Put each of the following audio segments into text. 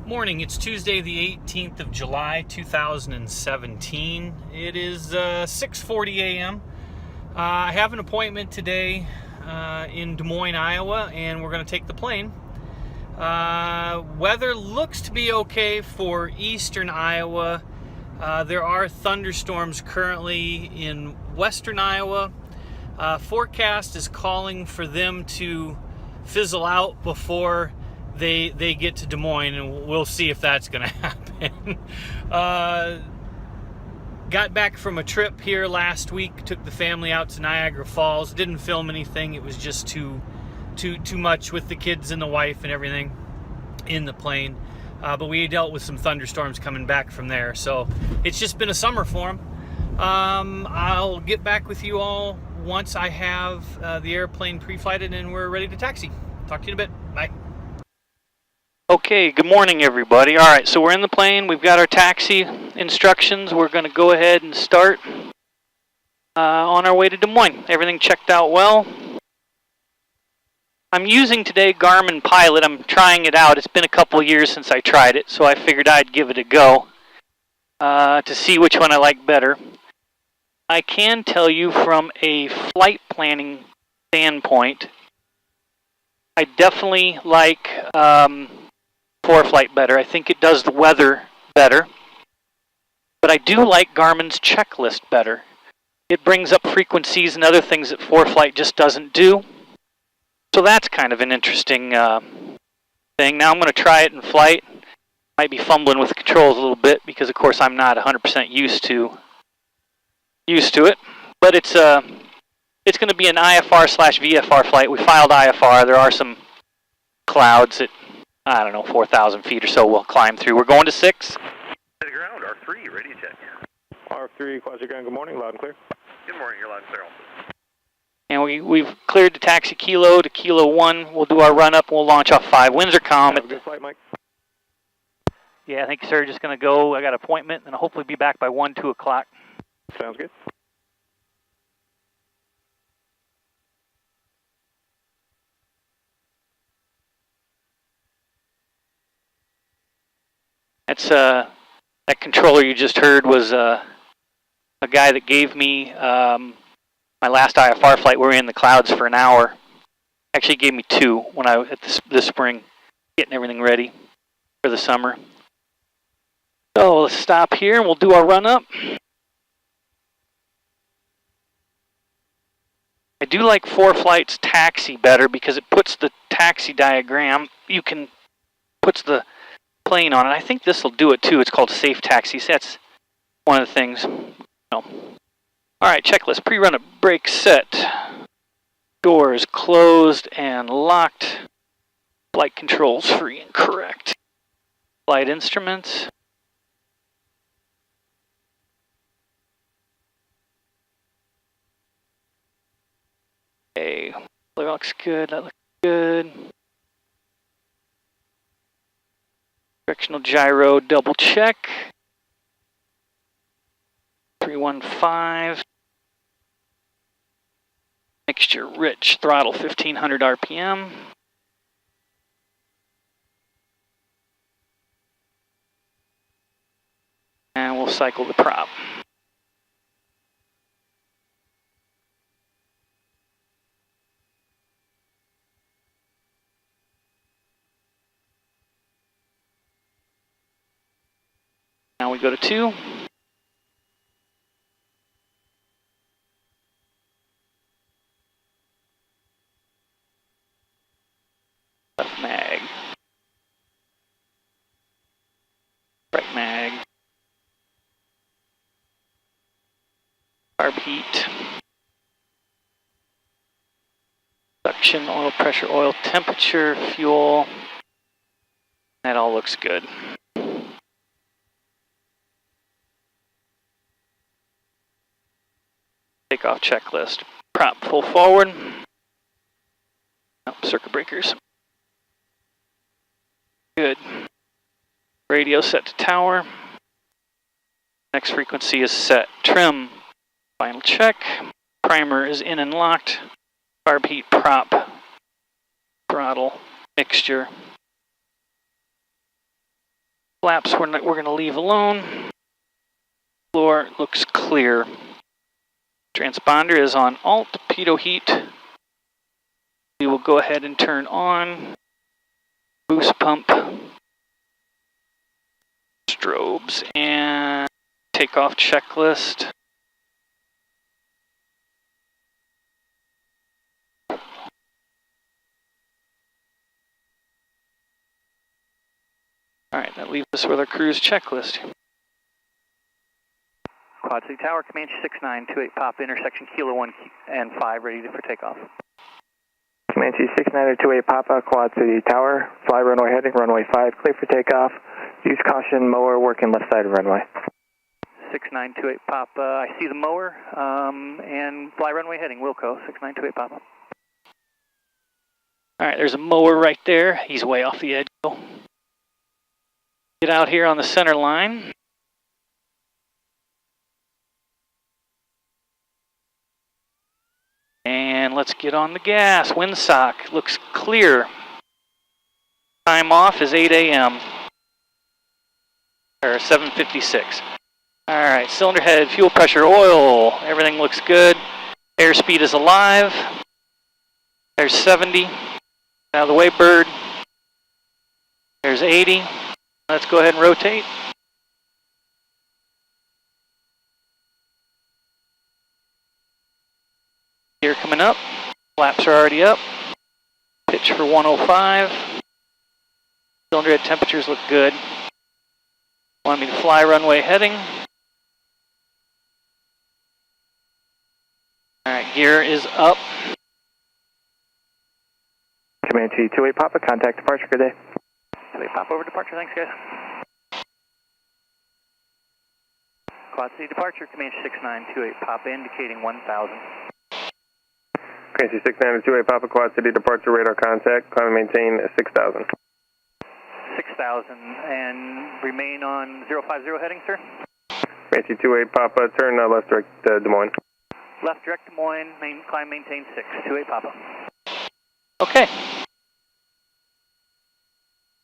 Morning, it's Tuesday the 18th of July 2017. It is 6:40 a.m. I have an appointment today in Des Moines, Iowa, and we're going to take the plane. Weather looks to be okay for eastern Iowa. There are thunderstorms currently in western Iowa. Forecast is calling for them to fizzle out before they get to Des Moines, and we'll see if that's going to happen. Got back from a trip here last week, took the family out to Niagara Falls. Didn't film anything. It was just too much with the kids and the wife and everything in the plane. But we dealt with some thunderstorms coming back from there. So it's just been a summer for them. I'll get back with you all once I have the airplane pre-flighted and we're ready to taxi. Talk to you in a bit. Bye. Okay, good morning everybody. Alright, so we're in the plane. We've got our taxi instructions. We're going to go ahead and start on our way to Des Moines. Everything checked out well. I'm using today Garmin Pilot. I'm trying it out. It's been a couple years since I tried it, so I figured I'd give it a go to see which one I like better. I can tell you from a flight planning standpoint, I definitely like ForeFlight better. I think it does the weather better. But I do like Garmin's checklist better. It brings up frequencies and other things that ForeFlight just doesn't do. So that's kind of an interesting thing. Now I'm going to try it in flight. Might be fumbling with the controls a little bit because of course I'm not 100% used to it. But it's going to be an IFR/VFR flight. We filed IFR. There are some clouds at, I don't know, 4,000 feet or so we'll climb through. We're going to 6. To ground, R3, ready to check. R3, Quasi-Ground, good morning, loud and clear. Good morning, you're loud and clear also. And we've cleared the taxi Kilo to Kilo 1. We'll do our run-up and we'll launch off 5. Winds are calm. Have a good flight, Mike. Yeah, thank you, sir. Just going to go. I got an appointment and I'll hopefully be back by 1, 2 o'clock. Sounds good. That's that controller you just heard was a guy that gave me my last IFR flight. We were in the clouds for an hour. Actually, gave me 2 when I at this spring, getting everything ready for the summer. So let's stop here and we'll do our run up. I do like ForeFlight's taxi better because it puts the taxi diagram. You can puts the plane on it. I think this will do it too. It's called Safe Taxi. So that's one of the things. No. All right, checklist. Pre-run a brake set. Doors closed and locked. Flight controls free and correct. Flight instruments. Okay, that looks good. That looks good. Directional gyro, double check. 315. Mixture rich, throttle 1500 RPM. And we'll cycle the prop. Now we go to 2. Left mag. Right mag. Carb heat. Suction, oil pressure, oil temperature, fuel. That all looks good. Takeoff checklist. Prop full forward. Oh, circuit breakers. Good. Radio set to tower. Next frequency is set. Trim. Final check. Primer is in and locked. Carb heat prop. Throttle. Mixture. Flaps we're going to leave alone. Floor looks clear. Transponder is on alt, pitot heat. We will go ahead and turn on boost pump, strobes, and takeoff checklist. All right, that leaves us with our cruise checklist. Quad City Tower, Comanche 6928 Pop, intersection Kilo 1 and 5, ready for takeoff. Comanche 6928 Papa, Quad City Tower, fly runway heading, runway 5, clear for takeoff. Use caution, mower working left side of runway. 6928 Papa, I see the mower, and fly runway heading, Wilco, 6928 Papa. All right, there's a mower right there. He's way off the edge. Get out here on the center line. And let's get on the gas. Windsock looks clear. Time off is 8 a.m. or 7:56. All right, cylinder head, fuel pressure, oil, everything looks good. Airspeed is alive. There's 70. Out of the way, bird. There's 80. Let's go ahead and rotate. Gear coming up. Flaps are already up. Pitch for 105. Cylinder head temperatures look good. Want me to fly runway heading. Alright, gear is up. Comanche 28 Papa, contact departure, good day. 28 Papa over departure, thanks guys. Quad City departure, Comanche 6928 Papa, indicating 1000. Comanche 6928 Papa, Quad City departure, radar contact, climb and maintain 6,000. 6,000, and remain on 050 heading, sir? Comanche 28 Papa, turn left direct Des Moines. Left direct Des Moines, climb maintain 6, 28 Papa. Okay.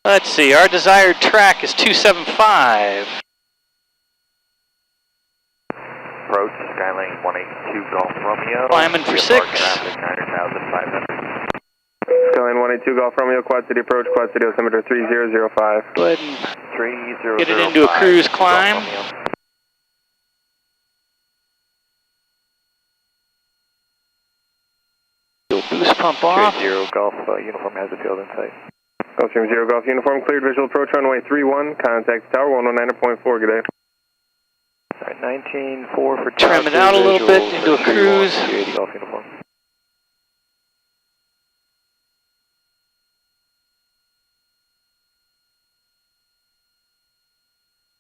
Let's see, our desired track is 275. Approach, Skylane 182 Golf Romeo. Climbing for 6. Traffic 900,500. Skyline 182 Golf Romeo, Quad City approach, Quad City altimeter 3005. Go ahead and 3005. get it into a cruise climb. Boost pump off. 0 Golf uniform has a field in sight. Gulfstream 0 Golf uniform, cleared visual approach runway 31, contact tower 119.4, good day. Alright, 19.4 for Trim it out a little bit into a cruise. 280 Golf uniform.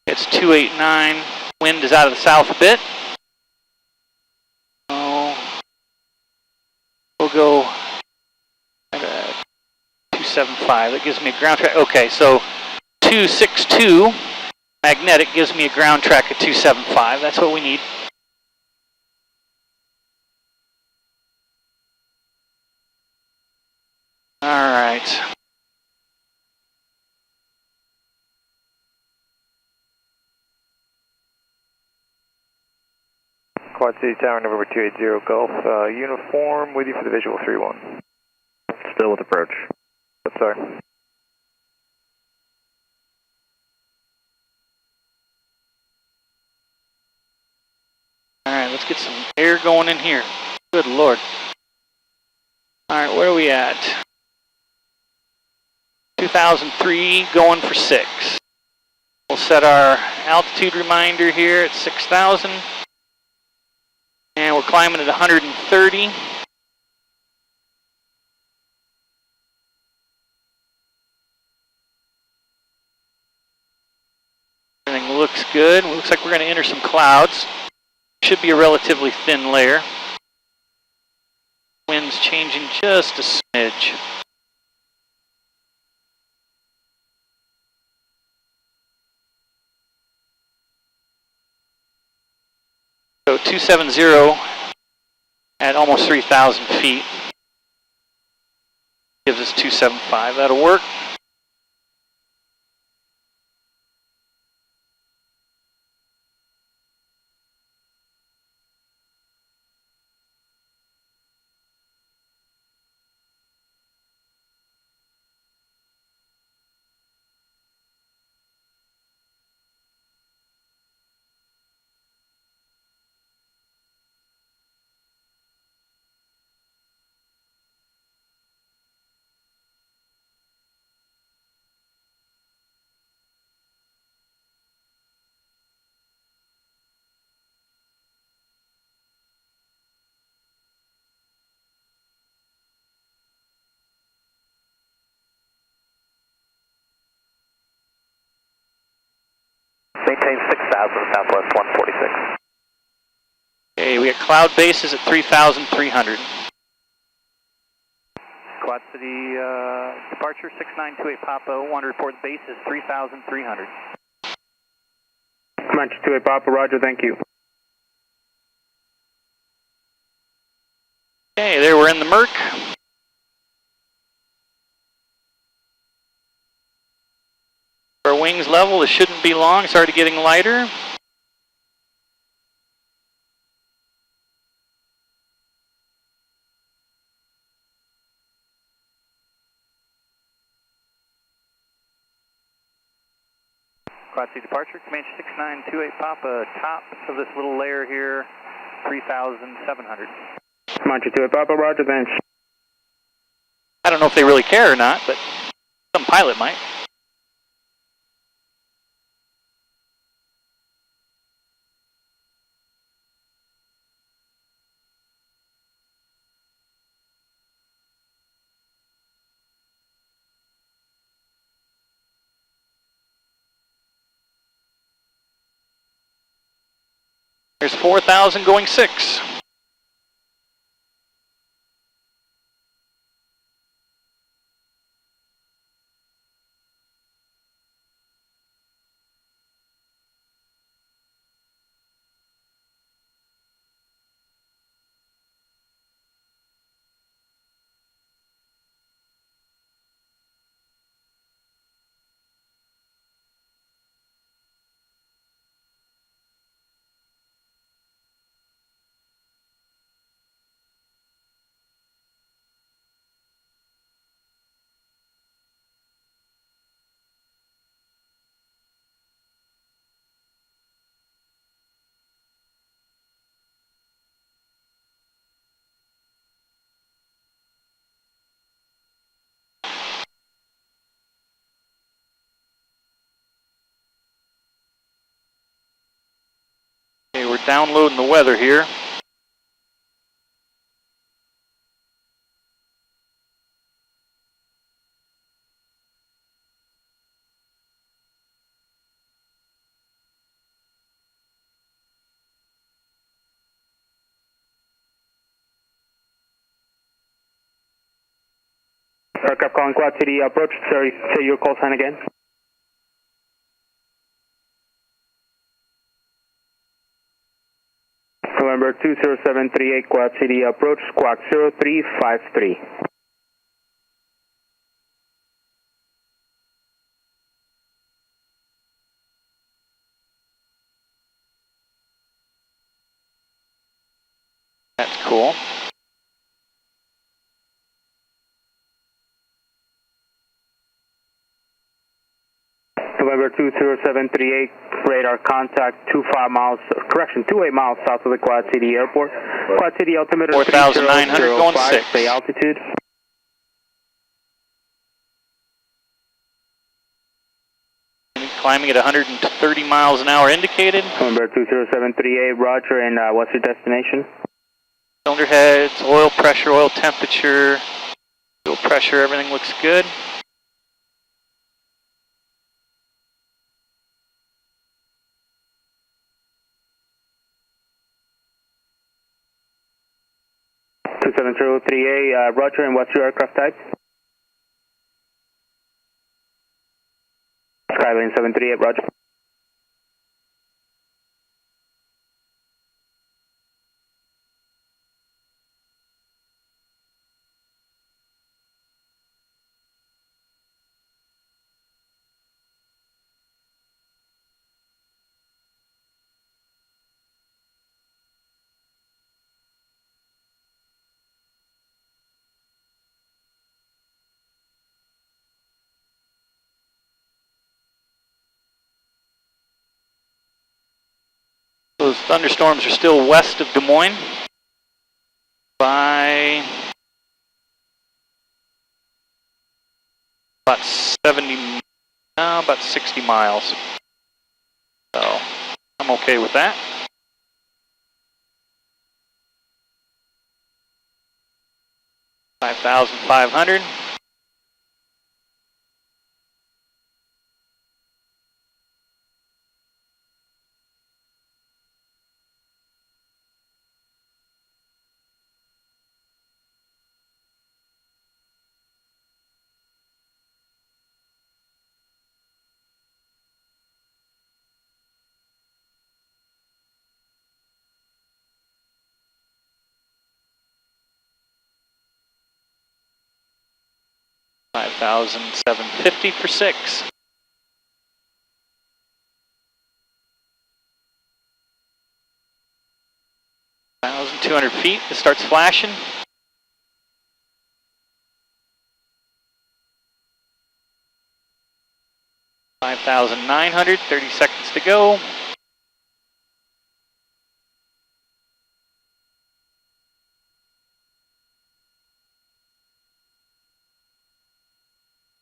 It's 289. Wind is out of the south a bit. So we'll go 275. That gives me a ground track. Okay, so 262 magnetic gives me a ground track at 275. That's what we need. All right. Quad City Tower, November 280 Golf, uniform with you for the visual 3-1. Still with approach. Sorry. Alright, let's get some air going in here. Good Lord. Alright, where are we at? 2003, going for 6. We'll set our altitude reminder here at 6,000. And we're climbing at 130. Everything looks good. Looks like we're going to enter some clouds. Should be a relatively thin layer. Wind's changing just a smidge. So 270 at almost 3,000 feet gives us 275. That'll work. southwest 146. Okay, we got cloud bases at 3,300. Quad City, departure 6928 Papa, want to report base is 3,300. Comanche 28 Papa, roger, thank you. Okay, there we're in the Merc. Our wings level, this shouldn't be long, it's already getting lighter. Quad City departure, Comanche 6928 Papa, top of this little layer here, 3,700. Comanche 28 Papa, roger, thanks. I don't know if they really care or not, but some pilot might. There's 4,000 going 6. Okay, we're downloading the weather here. Aircraft calling Quad City approach, sorry, say your call sign again. November 20738 Quad City approach, squawk 0353. That's cool. November 20738, radar contact 28 miles south of the Quad City Airport. Quad City altimeter 4,900 going 6. Bay altitude. Climbing at 130 miles an hour indicated. November 20738, roger, and what's your destination? Cylinder heads, oil pressure, oil temperature, fuel pressure, everything looks good. Roger, and what's your aircraft type? Skylane 738, roger. Those thunderstorms are still west of Des Moines by about 60 miles. So I'm okay with that. $5,500. 5,750 for 6. 1,200 feet, it starts flashing. $5,900, 30 seconds to go.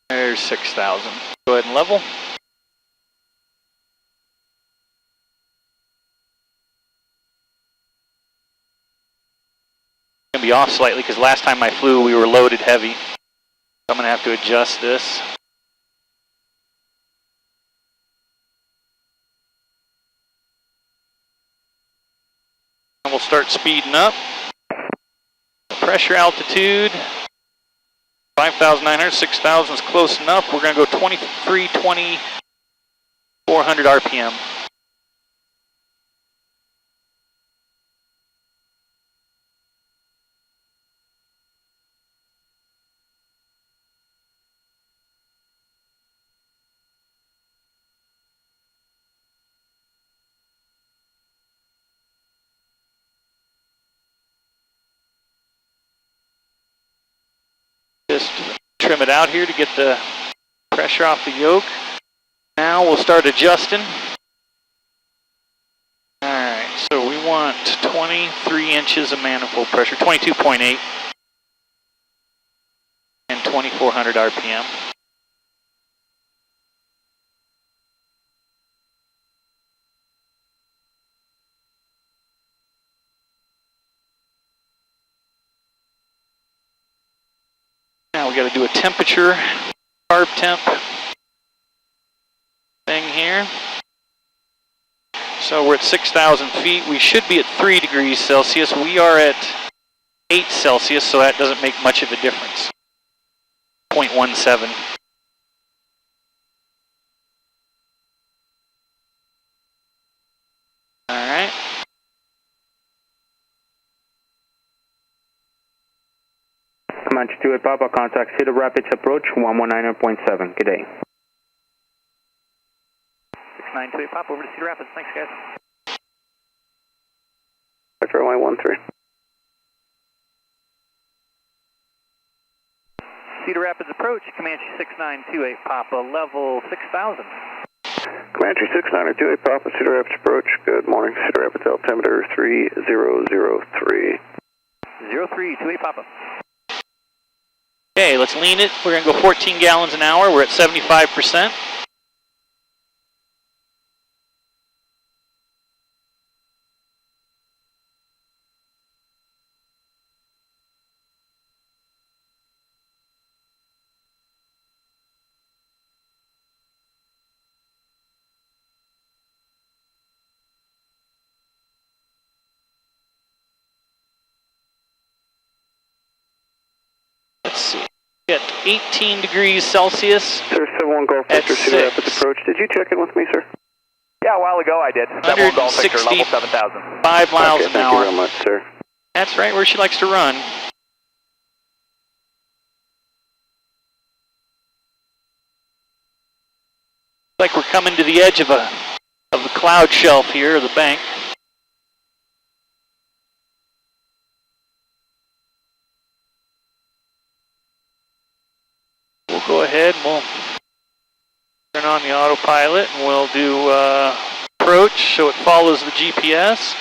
There's 6,000. Go ahead and level. Gonna be off slightly because last time I flew we were loaded heavy. I'm gonna have to adjust this. And we'll start speeding up. Pressure altitude. 5,900, 6,000 is close enough. We're going to go 2320, 400 RPM. Just trim it out here to get the pressure off the yoke. Now we'll start adjusting. Alright, so we want 23 inches of manifold pressure, 22.8 and 2,400 RPM. Now we got to do a temperature, carb temp thing here. So we're at 6,000 feet. We should be at 3 degrees Celsius. We are at 8 Celsius, so that doesn't make much of a difference. 0.17. All right. Comanche 28 Papa, contact Cedar Rapids approach 119.7. Good day. 6928 Papa, over to Cedar Rapids. Thanks, guys. Vector runway 13. Cedar Rapids approach, Comanche 6928 Papa, level 6,000. Comanche 6928 Papa, Cedar Rapids approach. Good morning. Cedar Rapids altimeter 3003. 0328 Papa. Okay, let's lean it. We're going to go 14 gallons an hour. We're at 75%. Let's see. At 18 degrees Celsius. Sir, 71 Golf Victor, Cedar Rapids approach. Did you check in with me, sir? Yeah, a while ago I did. 71 Golf Victor, level 7,000. 5 miles an Thank hour. you very much, sir. That's right where she likes to run. Like we're coming to the edge of the cloud shelf here, the bank. We'll go ahead and we'll turn on the autopilot and we'll do approach so it follows the GPS.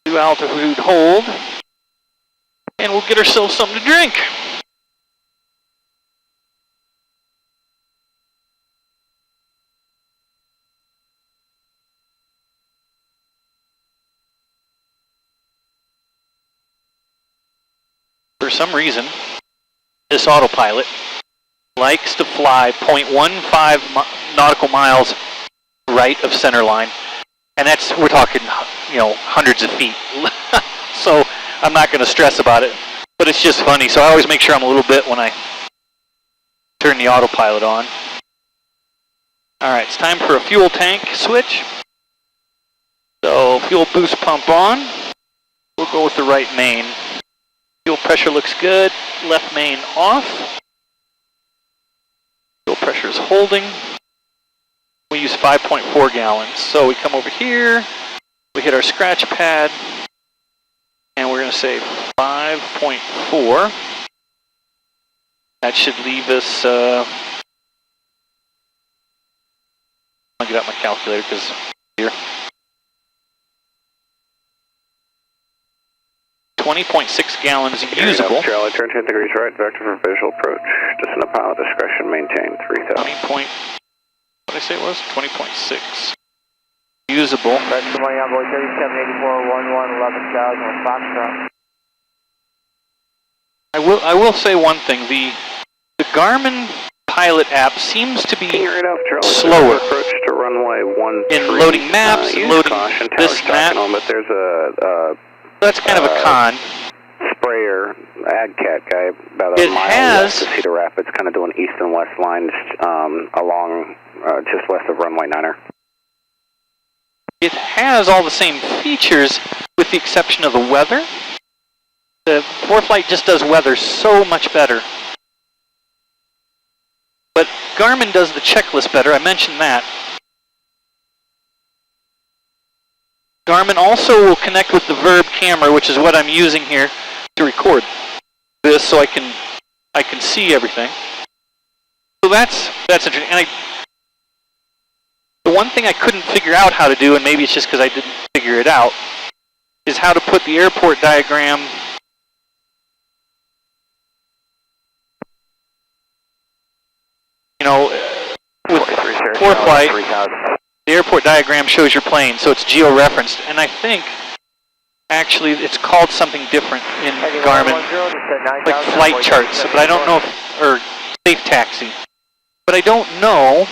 Do altitude hold. And we'll get ourselves something to drink. For some reason, this autopilot likes to fly 0.15 nautical miles right of center line. And that's, we're talking, you know, hundreds of feet. So I'm not going to stress about it, but it's just funny. So I always make sure I'm a little bit when I turn the autopilot on. All right, it's time for a fuel tank switch. So fuel boost pump on. We'll go with the right main. Fuel pressure looks good. Left main off. pressure is holding. We use 5.4 gallons. So we come over here, we hit our scratch pad, and we're going to say 5.4. That should leave us, I'll get out my calculator because here. 20.6 gallons usable. Charlie, turn 10 degrees right, vector for visual approach. Descend upon pilot discretion, maintain 3000. 20. What did I say it was? 20.6. Usable. Des Moines envoy 3784 11 11,000 with Foxtrot. I will say one thing. The Garmin pilot app seems to be slower Approach to runway 13. in loading maps and loading caution, this and that. On, but there's a That's kind of a con. sprayer AdCat guy about It a mile has- west of Cedar Rapids, kind of doing east and west lines along just west of runway 9er. It has all the same features with the exception of the weather. The ForeFlight just does weather so much better. But Garmin does the checklist better, I mentioned that. Garmin also will connect with the Verb camera, which is what I'm using here to record this so I can see everything. So that's interesting. And the one thing I couldn't figure out how to do, and maybe it's just because I didn't figure it out, is how to put the airport diagram with ForeFlight. The airport diagram shows your plane, so it's geo-referenced, and I think actually it's called something different in Garmin, like flight charts, but I don't know if, or safe taxi, but I don't know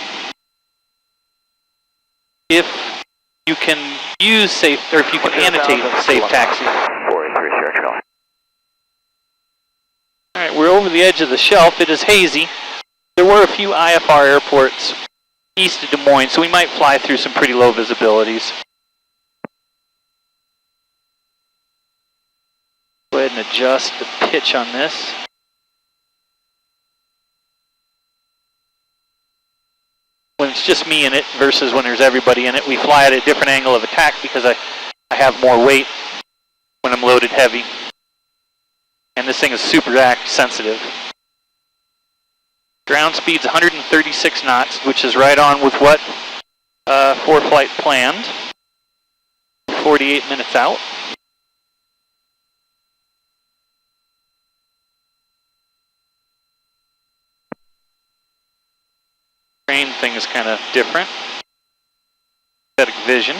if you can use safe, or if you can annotate safe taxi. Alright, we're over the edge of the shelf. It is hazy. There were a few IFR airports east of Des Moines, so we might fly through some pretty low visibilities. Go ahead and adjust the pitch on this. When it's just me in it versus when there's everybody in it, we fly at a different angle of attack because I have more weight when I'm loaded heavy. And this thing is super sensitive. Ground speed's 136 knots, which is right on with what ForeFlight planned. 48 minutes out. Train thing is kind of different. Static vision.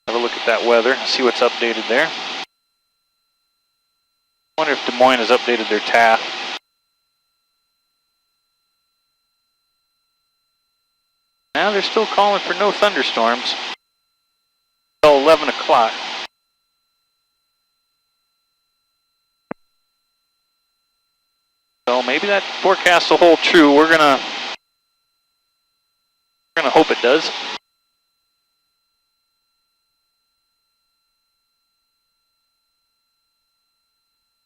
Have a look at that weather, see what's updated there. I wonder if Des Moines has updated their TAF. Now they're still calling for no thunderstorms until 11 o'clock. So maybe that forecast will hold true. We're gonna hope it does.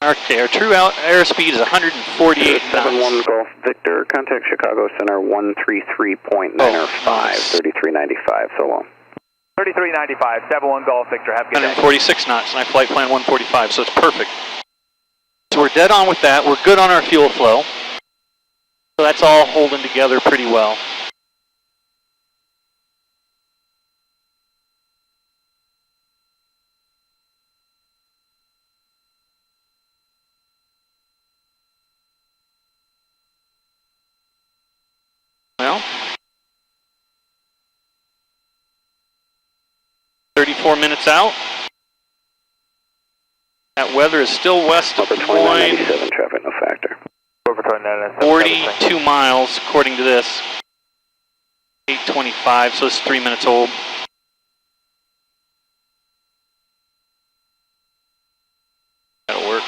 Okay, our true airspeed is 148 knots. 71 Golf Victor, contact Chicago Center 133.905, 3395, so long. 3395, 71 Golf Victor, have a good day. 146 knots, and I flight plan 145, so it's perfect. So we're dead on with that. We're good on our fuel flow. So that's all holding together pretty well. Well, 34 minutes out. That weather is still west of Des Moines. Traffic, no factor. 42 miles, according to this. 8:25, so it's 3 minutes old. That'll work.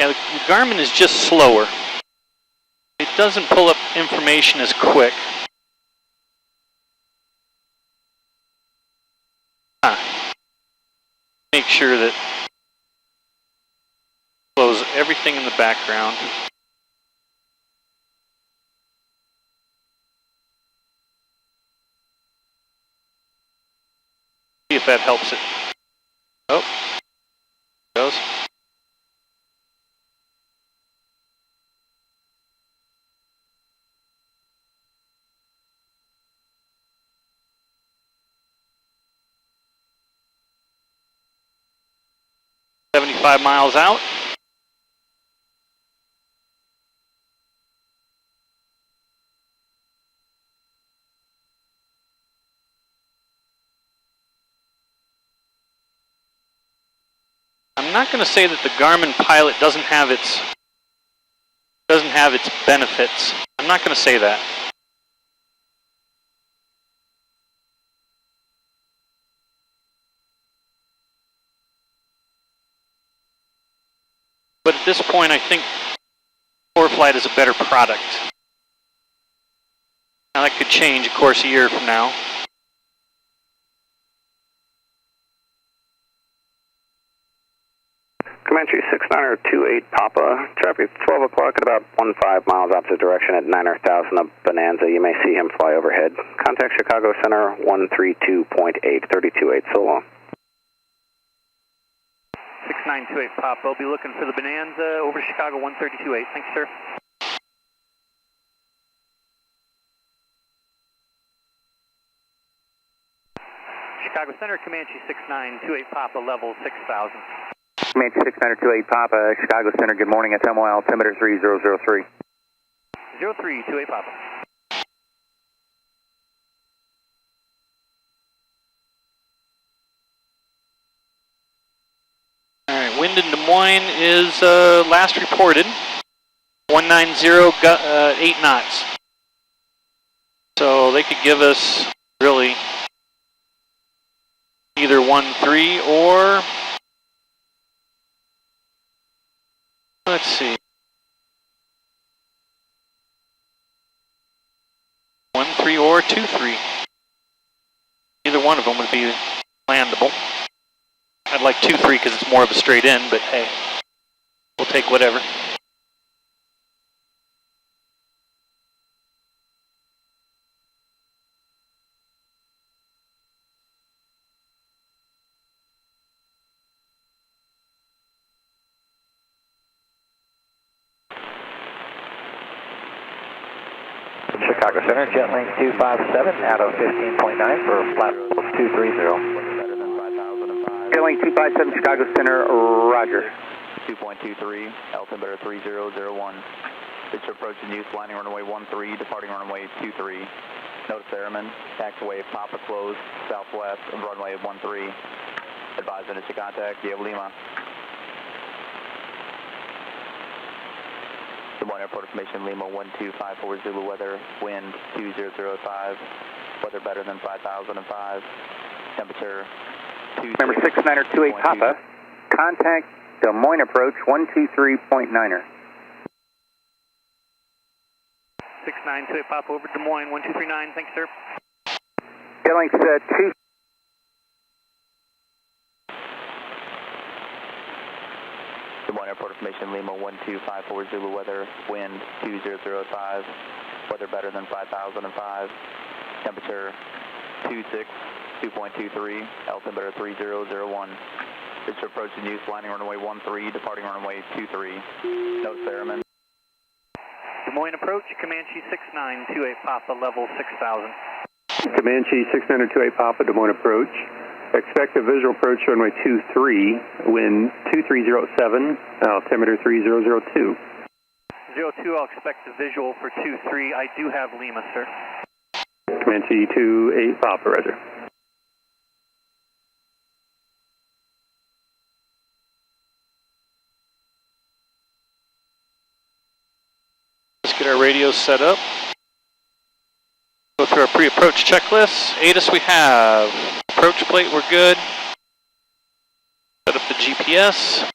Yeah, the Garmin is just slower. It doesn't pull up information as quick. Make sure that close everything in the background. See if that helps it. Oh, there it goes. $75 miles out. I'm not going to say that the Garmin Pilot doesn't have its benefits. I'm not going to say that. But at this point, I think ForeFlight is a better product. Now that could change, of course, a year from now. Comanche 6928 Papa, traffic 12 o'clock at about 15 miles opposite direction at 9,000 of Bonanza. You may see him fly overhead. Contact Chicago Center 132.8, 32.8, so long. 6928 Papa, I'll be looking for the Bonanza over Chicago 132.8. Thanks, sir. Chicago Center, Comanche 6928 Papa, level 6000. Comanche 6928 Papa, Chicago Center, good morning. SMO altimeter 3003. 0328 Papa. Alright, wind in Des Moines is last reported 190, 8 knots. So they could give us really either 13 or, let's see, 13 or 23. Either one of them would be landable. I'd like 23 because it's more of a straight in, but hey, we'll take whatever. Chicago Center, Jetlink 257 out of 15.9 for flat 230. Jetlink 257 Chicago Center, Roger. 2.23, altimeter 3001. Pitch approach and use, landing runway 13, departing runway 23. Notice airman, taxiway Papa closed, southwest of runway 13. Advise initial contact, you have Lima. Des Moines Airport information, Lima 1254 Zulu weather, wind 2005, weather better than 5005, temperature 26. Number 6928 Papa, contact Des Moines approach 123.9er. 6928 Papa over Des Moines 1239, thanks, sir. Jetlink 2. Des Moines Airport information, Lima 1254 Zulu weather, wind 2005, weather better than 5005, temperature 26, 2.23, altimeter 3001. Pitch approach and use, landing runway 13, departing runway 23. Notice airman. Des Moines approach, Comanche 6928 Papa, level 6000. Comanche 6928 Papa, Des Moines approach. Expect a visual approach runway 23, wind 2307, altimeter 3002. 02, I'll expect the visual for 23. I do have Lima, sir. Comanche 28 Papa, roger. Let's get our radios set up. Go through our pre-approach checklist. ATIS we have. Approach plate, we're good. Set up the GPS.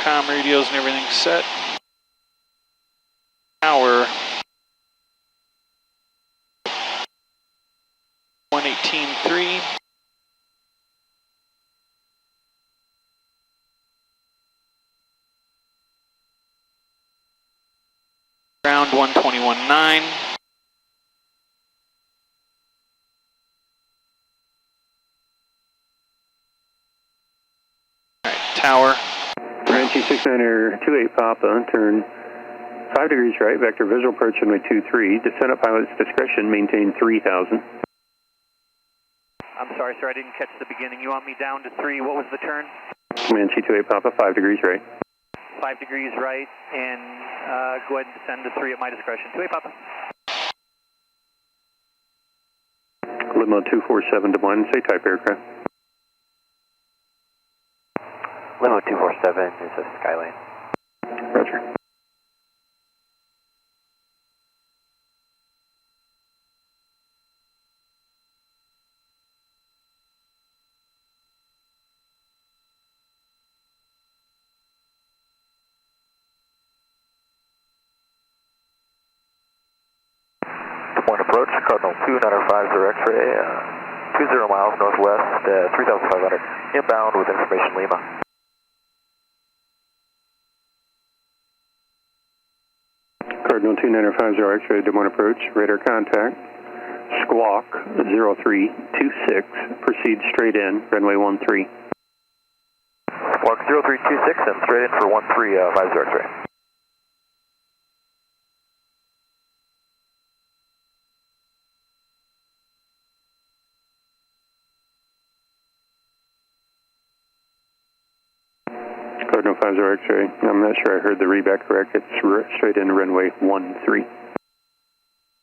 comm radios and everything set. Tower 118.3. Ground 121.9. Alright, tower. Comanche 6928 Papa, turn 5 degrees right, vector visual approach runway 23, descend at pilot's discretion, maintain 3000. I'm sorry, sir, I didn't catch the beginning. You want me down to 3, what was the turn? Comanche 28 Papa, 5 degrees right. 5 degrees right, and go ahead and descend to 3 at my discretion. 28 Papa. Limo 247 Des Moines, say type aircraft. Limo 247 is a Skylane. Roger. Des Moines approach, Cardinal 2950 X-ray, 20 miles northwest, 3,500, inbound with information Lima. Cardinal 2950 X-ray, Des Moines approach, radar contact, squawk 0326, proceed straight in, runway 13. Squawk 0326 and straight in for 1350 X-ray. Cardinal 50 X-ray, I'm not sure I heard the readback correct, it's straight in runway 13.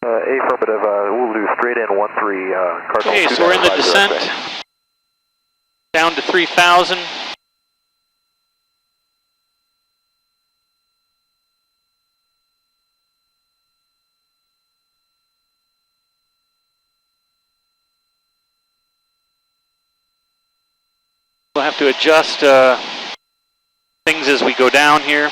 Affirmative, we'll do straight in 13, Cardinal. Okay, so we're in the descent. Down to 3,000. We'll have to adjust things as we go down here.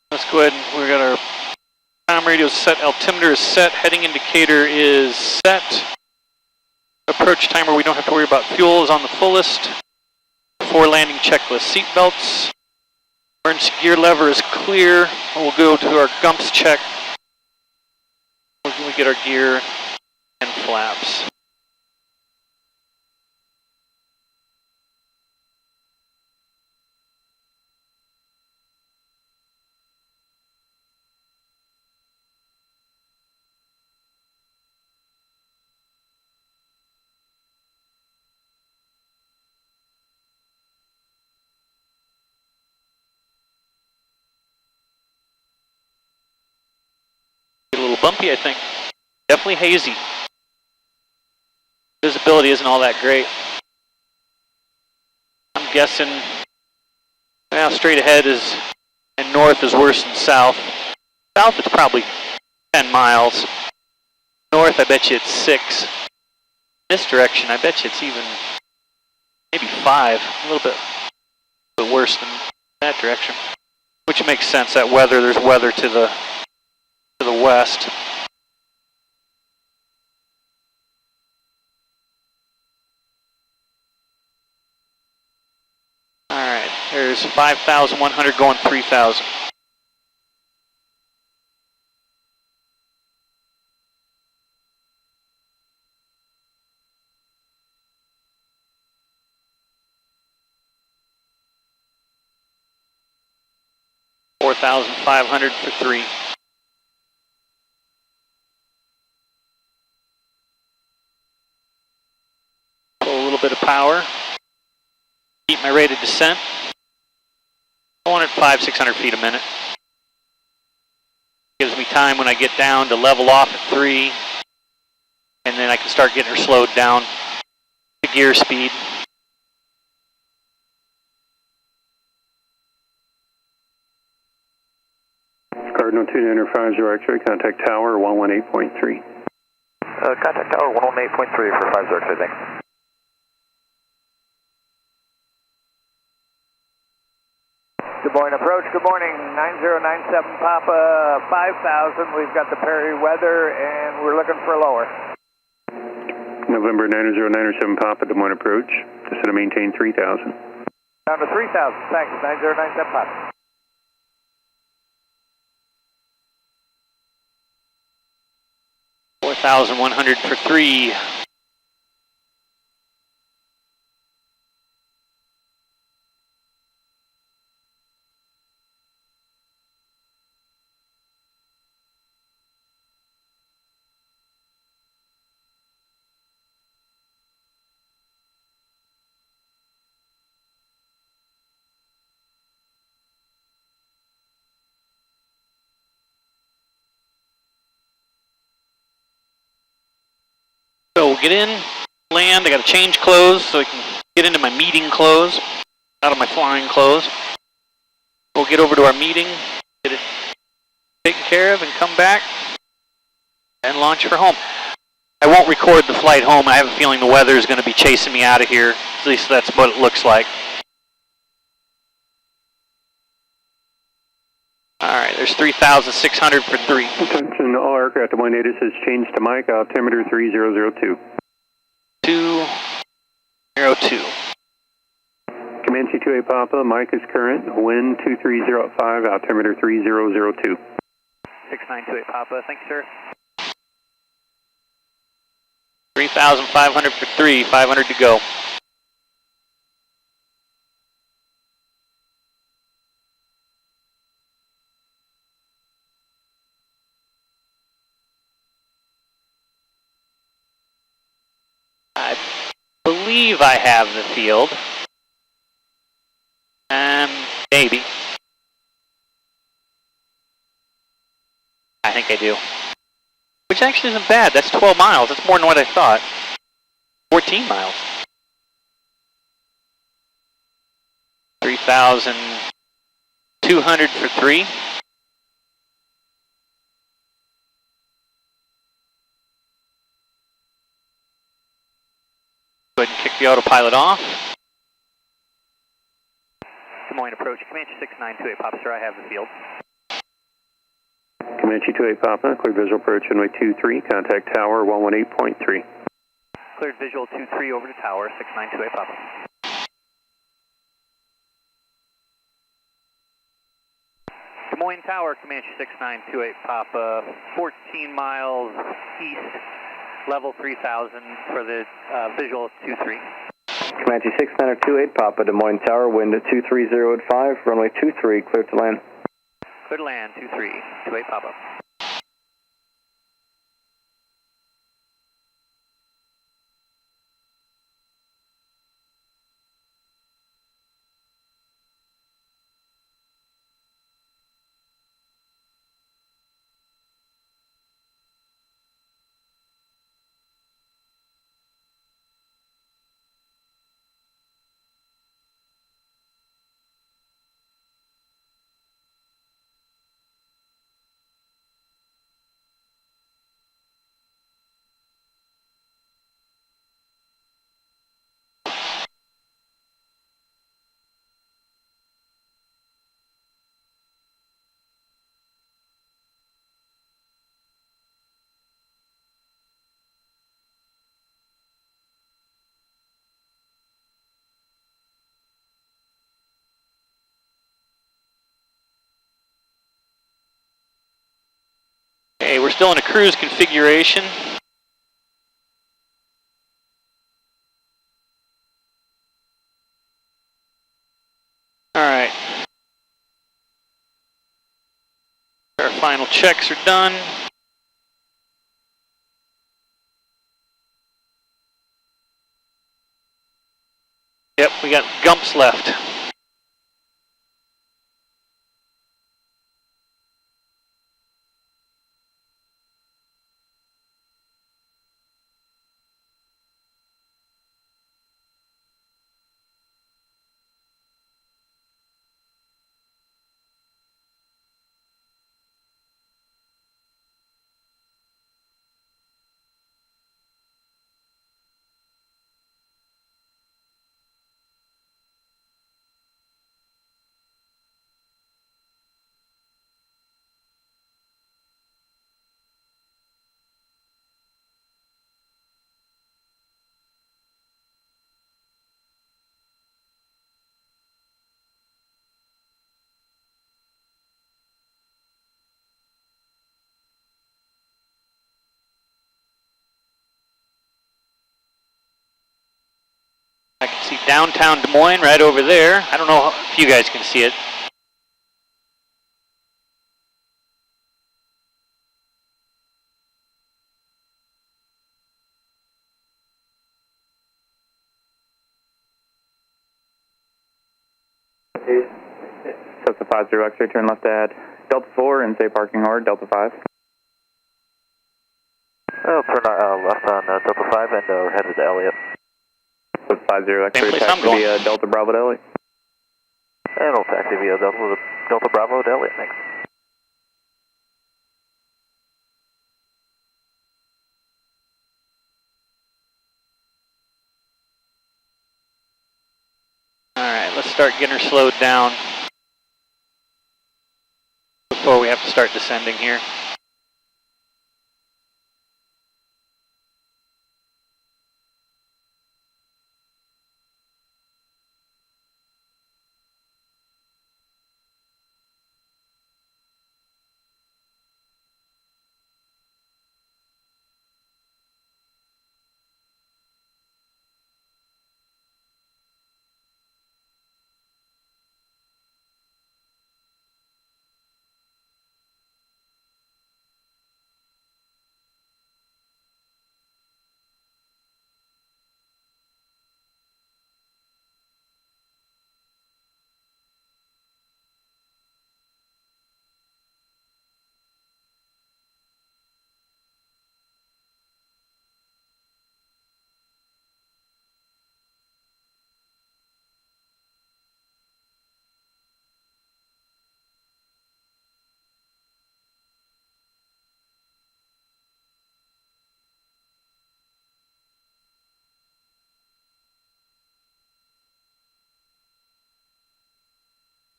Let's go ahead and we've got our comm radio set, altimeter is set, heading indicator is set. Approach timer, we don't have to worry about fuel, is on the fullest. Before landing checklist, seat belts. Emergency gear lever is clear. We'll go to our gumps check. We get our gear and flaps. A little bumpy, I think. Definitely hazy. Visibility isn't all that great. I'm guessing now straight ahead is and north is worse than south. South it's probably 10 miles. North I bet you it's 6. This direction I bet you it's even maybe 5. A little bit worse than that direction. Which makes sense, that weather, there's weather to the west. Alright, there's 5,100 going 3,000. $4,500 for 3. Pull a little bit of power. Keep my rate of descent. Going at 500-600 feet a minute. Gives me time when I get down to level off at 3, and then I can start getting her slowed down to gear speed. Cardinal 2950 X-ray, contact tower 118.3. Contact tower 118.3 for 50 X-ray, thanks. Des Moines approach, good morning, 9097 Papa, 5000, we've got the Perry weather and we're looking for a lower. November 90907 Papa, Des Moines approach, descend to maintain 3000. Down to 3000, thanks, 9097 Papa. $4,100 for 3. So we'll get in, land, I gotta change clothes so I can get into my meeting clothes, out of my flying clothes. We'll get over to our meeting, get it taken care of and come back and launch for home. I won't record the flight home. I have a feeling the weather is going to be chasing me out of here. At least that's what it looks like. Alright, there's 3,600 for 3. Attention, all aircraft Des Moines native has changed to Mike, altimeter 3002. 202. Comanche 28 Papa, Mike is current, wind 2305, altimeter 3002. 6928 Papa, thank you, sir. 3,500 for 3, 500 to go. I believe I have the field. Maybe. I think I do. Which actually isn't bad. That's 12 miles. That's more than what I thought. 14 miles. 3,200 for 3. Go ahead and kick the autopilot off. Des Moines approach, Comanche 6928 Papa, sir, I have the field. Comanche 28 Papa, clear visual approach runway 23, contact tower 118.3. Cleared visual 23 over to tower 6928 Papa. Des Moines Tower, Comanche 6928 Papa, 14 miles east, level 3000 for the visual 23. Comanche 6928 Papa, Des Moines Tower, wind at 230 at 5, runway 23, clear to land. Clear to land, 2328 Papa. Okay, we're still in a cruise configuration. Alright. Our final checks are done. Yep, we got gumps left. downtown Des Moines right over there. I don't know if you guys can see it. Cessna 50 X-ray, turn left at Delta 4 and say parking or Delta 5. Turn left on Delta 5 and headed to Elliott. Cessna 50 X-ray, taxi via Delta Bravo to Elliott. And we'll taxi via Delta Bravo to Elliott, thanks. Alright, let's start getting her slowed down before we have to start descending here.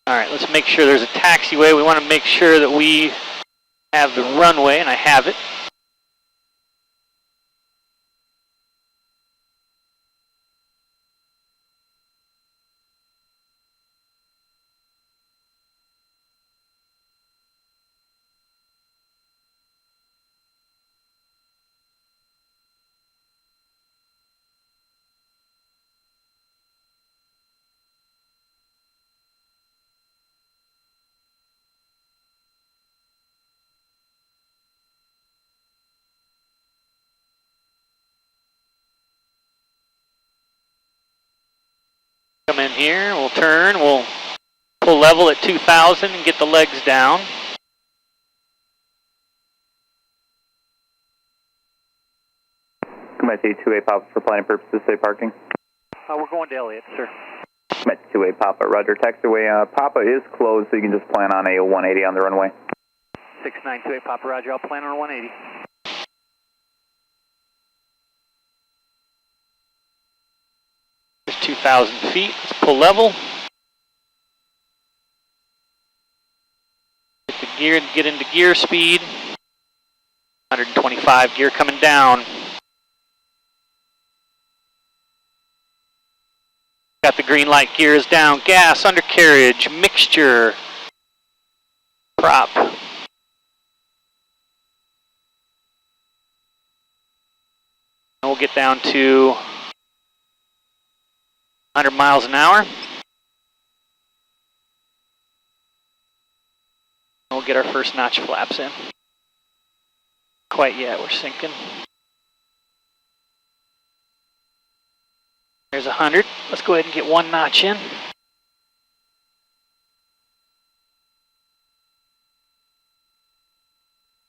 Alright, let's make sure there's a taxiway. We want to make sure that we have the runway, and I have it. Come in here, we'll turn, we'll pull level at 2,000 and get the legs down. Comanche 2A Papa for planning purposes, say parking. We're going to Elliott, sir. Comanche 2A Papa, roger. Taxiway Papa is closed, so you can just plan on a 180 on the runway. 6928 Papa, roger. I'll plan on a 180. There's 2,000 feet, let's pull level. Get the gear, get into gear speed. 125 gear coming down. Got the green light, gears down, gas, undercarriage, mixture, prop. And we'll get down to 100 miles an hour. We'll get our first notch flaps in. Quite yet, we're sinking. There's 100. Let's go ahead and get one notch in.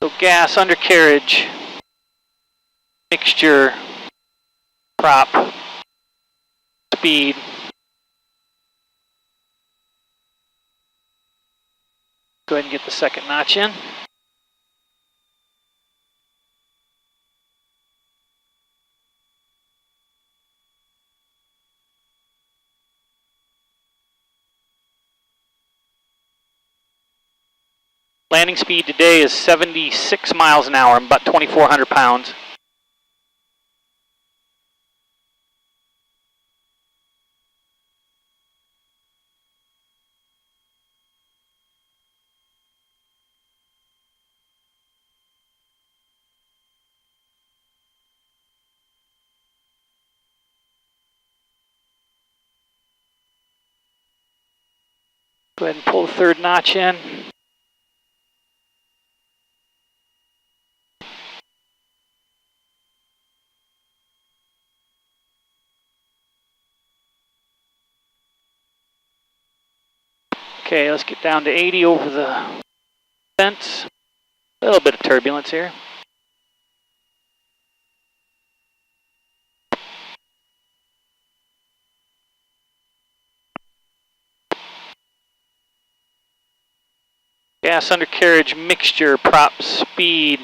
So gas, undercarriage, mixture, prop, speed. Go ahead and get the second notch in. Landing speed today is 76 miles an hour. I'm about 2,400 pounds. Go ahead and pull the third notch in. Okay, let's get down to 80 over the fence. A little bit of turbulence here. Gas undercarriage mixture, prop speed.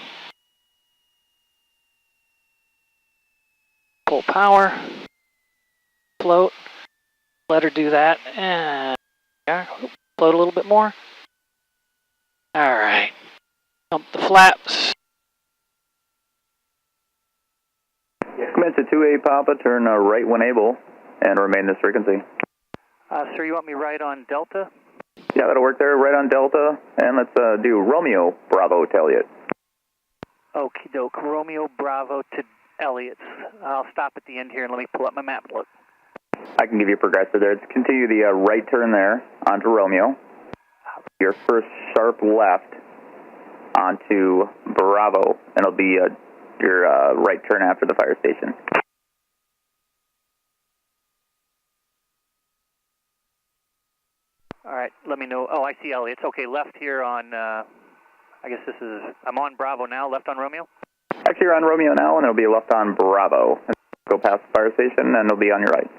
Pull power. Float. Let her do that. And yeah, float a little bit more. All right. Dump the flaps. Commence at 2-8 Papa, turn right when able, and remain this frequency. Sir, you want me right on Delta? Yeah, that'll work there, right on Delta, and let's do Romeo Bravo to Elliott. Okie doke, Romeo Bravo to Elliott. I'll stop at the end here and let me pull up my map and look. I can give you a progressive there. Let's continue the right turn there onto Romeo. Your first sharp left onto Bravo, and it'll be your right turn after the fire station. All right, let me know. Oh, I see Elliott. Okay, left here on, I guess this is, I'm on Bravo now, left on Romeo? Actually, you're on Romeo now, and it'll be left on Bravo. Go past the fire station, and it'll be on your right.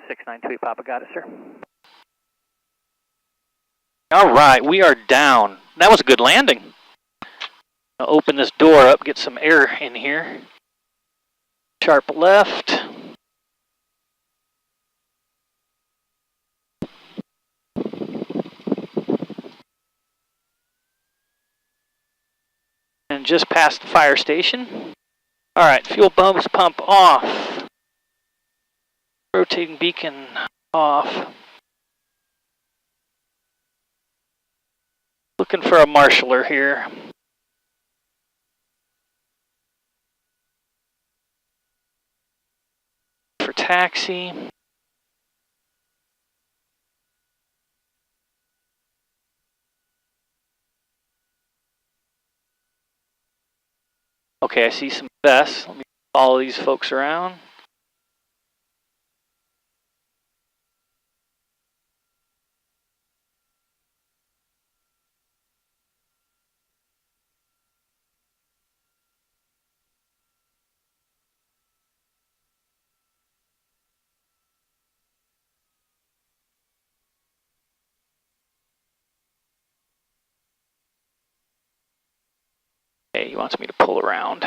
692 Papa, got it, sir. All right, we are down. That was a good landing. I'll open this door up, get some air in here. Sharp left. And just past the fire station. All right, fuel pumps pump off. Rotating beacon off. Looking for a marshaller here. For taxi. Okay, I see some vests. Let me follow these folks around. Okay, he wants me to pull around.